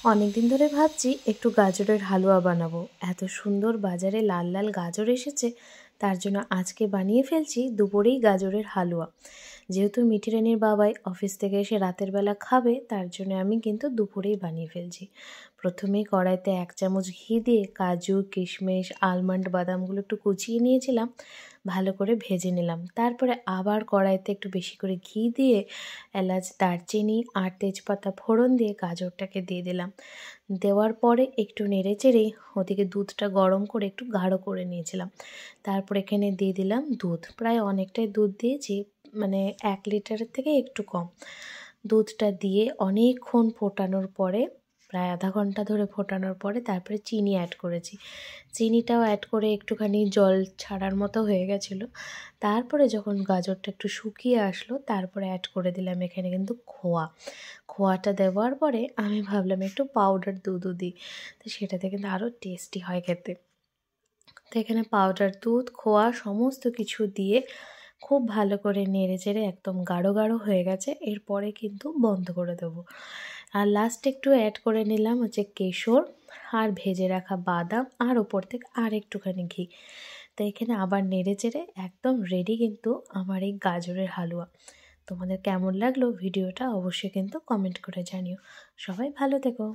অনেক দিন ধরে ভাবছি একটু গাজরের হালুয়া বানাবো। এত সুন্দর বাজারে লাল লাল গাজর এসেছে, তার জন্য আজকে বানিয়ে ফেলছি দুপুরেই গাজরের হালুয়া। যেহেতু মিঠি রানীর বাবাই অফিস থেকে এসে রাতের বেলা খাবে, তার জন্য আমি কিন্তু দুপুরেই বানিয়ে ফেলছি। প্রথমেই কড়াইতে 1 চামচ ঘি দিয়ে কাজু, কিশমিশ, আলমন্ড, বাদামগুলো একটু কুচিয়ে নিয়েছিলাম, ভালো করে ভেজে নিলাম। তারপরে আবার কড়াইতে একটু বেশি করে ঘি দিয়ে এলাচ, দারচিনি আর তেজপাতা ফোড়ন দিয়ে গাজরটাকে দিয়ে দিলাম। দেওয়ার পরে একটু নেড়েচেড়ে ওদিকে দুধটা গরম করে একটু গাঢ় করে নিয়েছিলাম। তারপর এখানে দিয়ে দিলাম দুধ, প্রায় অনেকটাই দুধ দিয়েছি, মানে 1 লিটারের থেকে একটু কম। দুধটা দিয়ে অনেকক্ষণ ফোটানোর পরে, প্রায় আধা ঘন্টা ধরে ফোটানোর পরে তারপরে চিনি অ্যাড করেছি। চিনিটাও অ্যাড করে একটুখানি জল ছাড়ার মতো হয়ে গেছিলো। তারপরে যখন গাজরটা একটু শুকিয়ে আসলো, তারপরে অ্যাড করে দিলাম এখানে কিন্তু খোয়াটা দেওয়ার পরে আমি ভাবলাম একটু পাউডার দুধও দিই, তো সেটাতে কিন্তু আরও টেস্টি হয় খেতে। তো এখানে পাউডার দুধ, খোয়া সমস্ত কিছু দিয়ে খুব ভালো করে নেড়েচেড়ে একদম গাঢ় গাঢ় হয়ে গেছে। এরপরে কিন্তু বন্ধ করে দেবো। আর লাস্টে একটু অ্যাড করে নিলাম হচ্ছে কেশর আর ভেজে রাখা বাদাম, আর ওপর থেকে আর একটুখানি ঘি। তো এখানে আবার নেড়েচেড়ে একদম রেডি কিন্তু আমার এই গাজরের হালুয়া। তোমাদের কেমন লাগলো ভিডিওটা অবশ্যই কিন্তু কমেন্ট করে জানিও। সবাই ভালো থেকো।